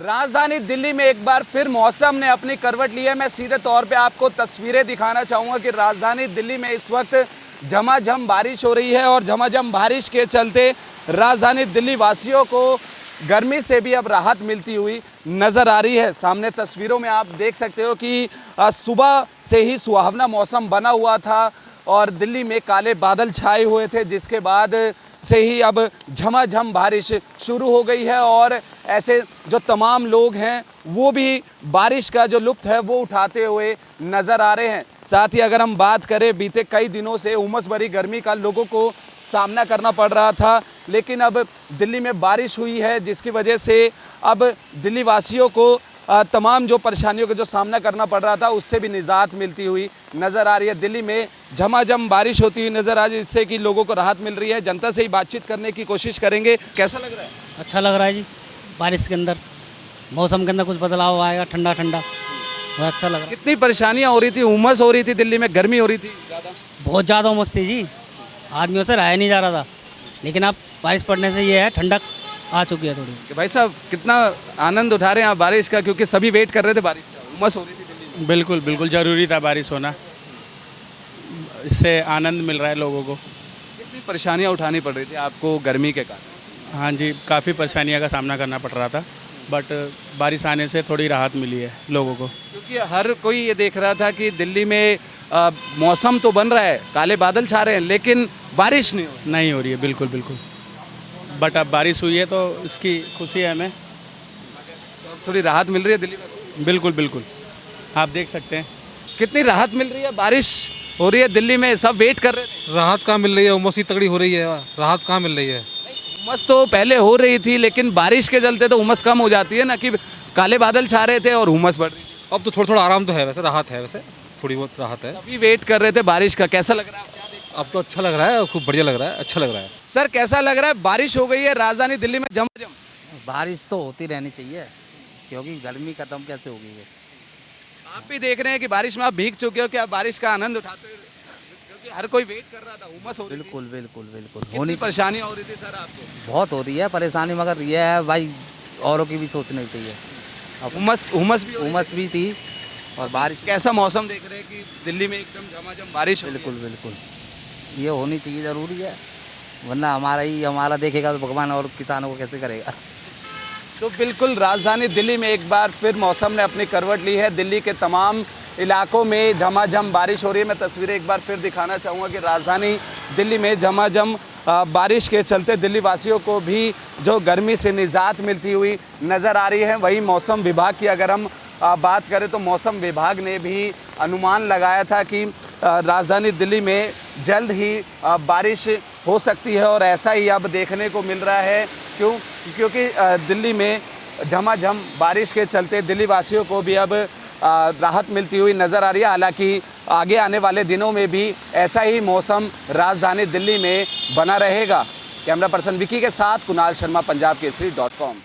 राजधानी दिल्ली में एक बार फिर मौसम ने अपनी करवट ली है। मैं सीधे तौर पे आपको तस्वीरें दिखाना चाहूँगा कि राजधानी दिल्ली में इस वक्त झमाझम बारिश हो रही है और झमाझम बारिश के चलते राजधानी दिल्ली वासियों को गर्मी से भी अब राहत मिलती हुई नज़र आ रही है। सामने तस्वीरों में आप देख सकते हो कि सुबह से ही सुहावना मौसम बना हुआ था और दिल्ली में काले बादल छाए हुए थे, जिसके बाद से ही अब झमाझम बारिश शुरू हो गई है और ऐसे जो तमाम लोग हैं वो भी बारिश का जो लुत्फ़ है वो उठाते हुए नज़र आ रहे हैं। साथ ही अगर हम बात करें, बीते कई दिनों से उमस भरी गर्मी का लोगों को सामना करना पड़ रहा था, लेकिन अब दिल्ली में बारिश हुई है, जिसकी वजह से अब दिल्ली वासियों को तमाम जो परेशानियों का जो सामना करना पड़ रहा था उससे भी निजात मिलती हुई नज़र आ रही है। दिल्ली में झमाझम बारिश होती हुई नज़र आ रही है, जिससे कि लोगों को राहत मिल रही है। जनता से ही बातचीत करने की कोशिश करेंगे। कैसा लग रहा है? अच्छा लग रहा है जी। बारिश के अंदर मौसम के अंदर कुछ बदलाव आएगा, ठंडा ठंडा, बहुत अच्छा लग रहा है। कितनी परेशानियाँ हो रही थी, उमस हो रही थी दिल्ली में, गर्मी हो रही थी ज़्यादा, बहुत ज़्यादा उमस थी जी, आदमियों से रहा नहीं जा रहा था, लेकिन अब बारिश पड़ने से ये है ठंडक आ चुकी है थोड़ी। कि भाई साहब कितना आनंद उठा रहे हैं आप बारिश का, क्योंकि सभी वेट कर रहे थे बारिश का, उमस हो रही थी दिल्ली में। बिल्कुल बिल्कुल ज़रूरी था बारिश होना, इससे आनंद मिल रहा है लोगों को। कितनी परेशानियाँ उठानी पड़ रही थी आपको गर्मी के कारण? हाँ जी, काफ़ी परेशानियों का सामना करना पड़ रहा था, बट बारिश आने से थोड़ी राहत मिली है लोगों को। क्योंकि हर कोई ये देख रहा था कि दिल्ली में मौसम तो बन रहा है, काले बादल छा रहे हैं, लेकिन बारिश नहीं हो रही है। बिल्कुल बिल्कुल, बट अब बारिश हुई है तो इसकी खुशी है हमें, तो थोड़ी राहत मिल रही है दिल्ली में। बिल्कुल बिल्कुल, आप देख सकते हैं कितनी राहत मिल रही है, बारिश हो रही है दिल्ली में, सब वेट कर रहे थे। राहत कहाँ मिल रही है, उमस ही तगड़ी हो रही है, राहत कहाँ मिल रही है। उमस तो पहले हो रही थी, लेकिन बारिश के चलते तो उमस कम हो जाती है ना, कि काले बादल छा रहे थे और उमस बढ़ रही थी। अब तो थोड़ा थोड़ा आराम तो है, वैसे राहत है, वैसे थोड़ी बहुत राहत है। अभी वेट कर रहे थे बारिश का, कैसा लग रहा है? अब तो अच्छा लग रहा है, खूब बढ़िया लग रहा है, अच्छा लग रहा है। सर कैसा लग रहा है? बारिश हो गई है राजधानी दिल्ली में झमाझम। बारिश तो होती रहनी चाहिए, क्योंकि गर्मी खत्म कैसे होगी ये। आप भी देख रहे हैं कि बारिश में आप भीग चुके हो, क्या बारिश का आनंद उठाते हो? क्योंकि हर कोई वेट कर रहा था, उमस हो रही थी। बिल्कुल बिल्कुल बिल्कुल, कितनी परेशानी हो रही थी सर आपको? बहुत हो रही है परेशानी, मगर ये है भाई, औरों की भी सोचनी चाहिए। अब उमस भी थी और बारिश। कैसा मौसम देख रहे हैं कि दिल्ली में एकदम झमाझम बारिश? बिल्कुल बिल्कुल, ये होनी चाहिए, ज़रूरी है, वरना हमारा देखेगा तो भगवान और किसानों को कैसे करेगा। तो बिल्कुल राजधानी दिल्ली में एक बार फिर मौसम ने अपनी करवट ली है। दिल्ली के तमाम इलाकों में झमाझम बारिश हो रही है। मैं तस्वीरें एक बार फिर दिखाना चाहूँगा कि राजधानी दिल्ली में झमाझम बारिश के चलते दिल्ली वासियों को भी जो गर्मी से निजात मिलती हुई नज़र आ रही है। वहीं मौसम विभाग की अगर हम बात करें तो मौसम विभाग ने भी अनुमान लगाया था कि राजधानी दिल्ली में जल्द ही बारिश हो सकती है और ऐसा ही अब देखने को मिल रहा है। क्योंकि दिल्ली में झमाझम बारिश के चलते दिल्ली वासियों को भी अब राहत मिलती हुई नज़र आ रही है। हालांकि आगे आने वाले दिनों में भी ऐसा ही मौसम राजधानी दिल्ली में बना रहेगा। कैमरा पर्सन विकी के साथ कुणाल शर्मा, पंजाब केसरी.com।